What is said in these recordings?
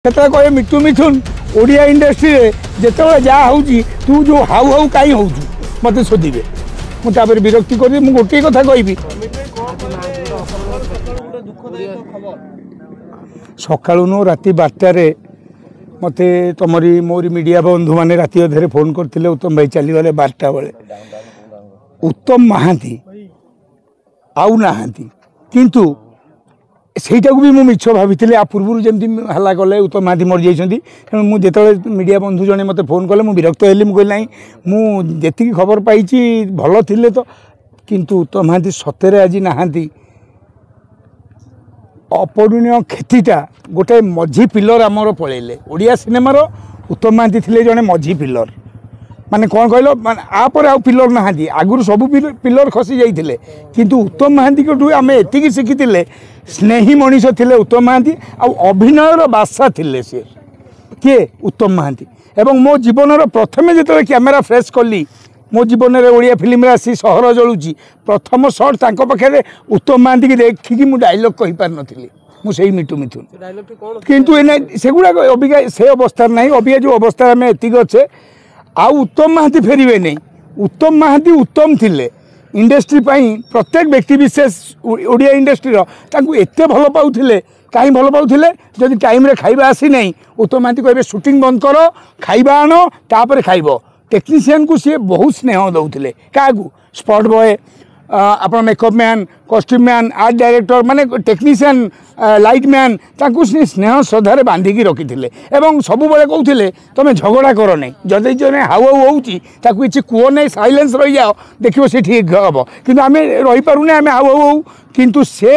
कहे मिठू मिथुन ओडिया इंडस्ट्री जिते जहाँ हूँ तू जो हाउ हाउ कहीं हूँ मत शोधे मुझे विरक्ति कर गोटे कथा कहि सकाळु राति 12 मत तुमरी मोर मीडिया बंधु मैंने राति अधे फोन करते उत्तम भाई चलीगले 12टा बेले उत्तम महांती आउ नाहांती किंतु ସେଇଟାକୁ ବି ମୁଁ ମିଛ ଭାବିଥିଲି आ ପୂର୍ବରୁ ଯେମିତି ହେଲା ଗଲେ ଉତ୍ତମ ମହାନ୍ତି ମରି ଯାଇଛନ୍ତି ତେଣୁ ମୁଁ ଯେତେବେଳେ ମିଡ଼ିଆ ବନ୍ଧୁ ଜଣେ ମୋତେ ଫୋନ୍ କଲେ ମୁଁ ବିରକ୍ତ ହେଲି ମୁଁ କହିଲି ନାହିଁ ମୁଁ ଯେତିକି ଖବର ପାଇଛି ଭଲ ଥିଲେ ତ କିନ୍ତୁ ଉତ୍ତମ ମହାନ୍ତି ସତରେ ଆଜି ନାହାନ୍ତି ଅପୂରଣୀୟ କ୍ଷତିଟା ଗୋଟେ ମଝି ପିଲର ଆମର ପଳେଇଲେ ଓଡ଼ିଆ ସିନେମାର ଉତ୍ତମ ମହାନ୍ତି ଥିଲେ ଜଣେ ମଝି ପିଲର माने कौन कहल माने आपर आउ पिलर नहांती आगुरी सब पिलर खसी जाइए किंतु उत्तम महांती को आम एति शिखी स्नेही मनीष थे उत्तम महांती आउ अभिनयर बादशाह थे सी किए उत्तम महांती एवं मो जीवन प्रथम जो कैमेरा फ्रेश कली मो जीवन में ओडिया फिल्म आसी सहर जलुची प्रथम शॉट तांको पाखे उत्तम महांती की देखिकी मुझे डायलॉग कही पार नथिली मुझे मिठू मिथुन किंतु सेगुड़ा अबिका से अवस्था ना अबिका जो अवस्था आम एति अच्छे आउ उत्तम महांती फेरवे नहीं उत्तम महांती उत्तम थिले इंडस्ट्री प्रत्येक व्यक्ति विशेष ओडिया इंडस्ट्री एत भल पाउथिले कहीं भल पाउथिले जदि टाइम रे खाइबा आसी नहीं उत्तम महांती कहबे शूटिंग बंद कर खाइबा आण तापर खाइब टेक्नीशियन को सी बहुत स्नेह दौले क्या स्पॉट बॉय आपण makeup man costume man art director माने टेक्नीशियन लाइट मैन ताकू स्नेह श्रद्धार बांधिकी रखी एवं सब बेले कहते तुम झगड़ा कर नहीं जदि जने हाउ हाउ होती किसी कह नहीं साइलेंस रही जाओ देखो सी ठीक हम कि आम रहीपे आम हाउ हाउ हूँ किंतु से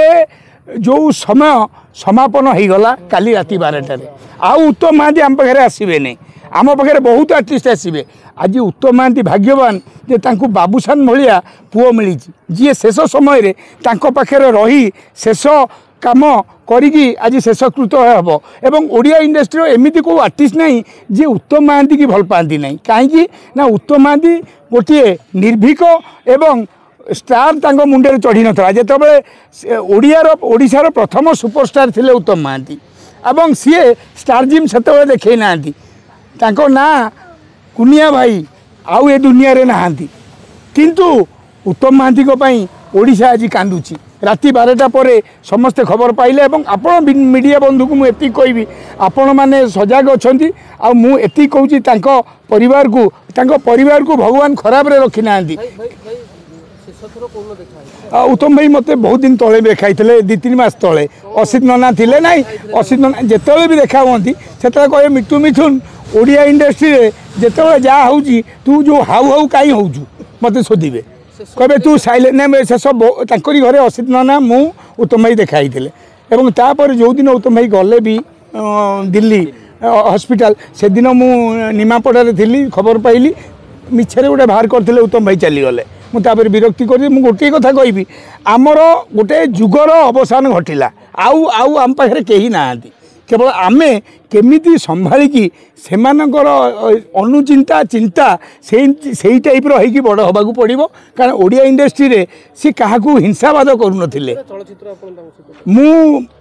जो समय समापन हो गला काली राति 12टार आउ उत्तम महांती आम पाखे आसवे नहीं आम पाखे बहुत आर्टिस्ट आसवे आज उत्तम महांती भाग्यवान जे तांकु बाबूसान भाया पुओ मिली जी शेष समय पाखे रही शेष काम करी आज शेषकृत हम एवं ओडिया इंडस्ट्री एमती को आर्टिस्ट नहीं जी उत्तम महांती की भल पाती नहीं कहीं ना उत्तम महांती गोटे निर्भीक एवं स्टार तांको मुंडे चढ़ी नाला जिते ओडिशार प्रथम सुपरस्टार थे उत्तम महांती एवं सी स्टार जिम से देखई ना तांको ना कुनिया भाई आउ ए दुनिया रे नहांती किंतु उत्तम महांती को पई ओडिशा आज कांदुची राति 12टा पर समस्ते खबर पाइले एवं आपण मीडिया बंधु को मुझे कहबी आपण मैंने सजग अच्छा आ मुझे कहूँ परिवार को भगवान खराब रे रखी ना उत्तम भाई मत बहुत दिन तले देखाई 2-3 मास तले असित नना थे ना असित नना जिते भी देखा हमें से कहे मिठू मिथुन ओडिया इंडस्ट्री जिते जहाँ हूँ तू जो हाउ हाउ कहीं हूँ मत शोधे कहे तू साइलेंट नहीं शेष घरे असित नना मु उत्तम भाई देखाई एवं तापर जो दिन उत्तम भाई गले भी दिल्ली हॉस्पिटल से दिन मु निमापड़ा थी खबर पाइली मिछरे गोटे बाहर करते उत्तम भाई चलीगले मुझे विरक्ति कर गोटे कथा कहि आमर गोटे जुगर अवसान घटिला आउ आउ आम पाखे कहीं ना केवल आमे केमिति संभालिकी सेमानकर अनुचिंता चिंता से टाइप रही बड़ हवा पड़ो कारण ओडिया इंडस्ट्री रे सी क्या हिंसावाद करुनथिले मु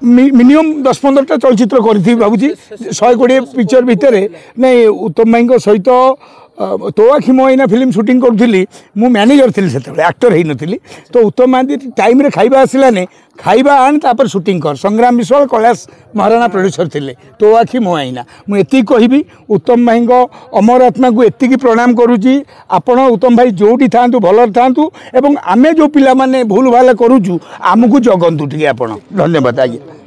मिनिमम 10-15टा चलचित्र करी भावुँ 120 पिक्चर भितर नहीं उत्तम भाई सहित तो आखि मोइना फिल्म शूटिंग करूली मु मैनेजर थी से एक्टर हो नी तो उत्तम महांती टाइम रे खाइबा आसला नहीं खाइबा आन तापर शूटिंग कर संग्राम विश्वाल कैलाश महाराणा प्रोड्यूसर थे तो आखि मोइना मुझे कहबी उत्तम भाई अमर आत्मा को एति प्रणाम करुच्ची आपण उत्तम भाई जोटी था भल था एवं आमे जो पिला माने भूल भाल करूँ आमको जगंतु टे आप धन्यवाद आज्ञा।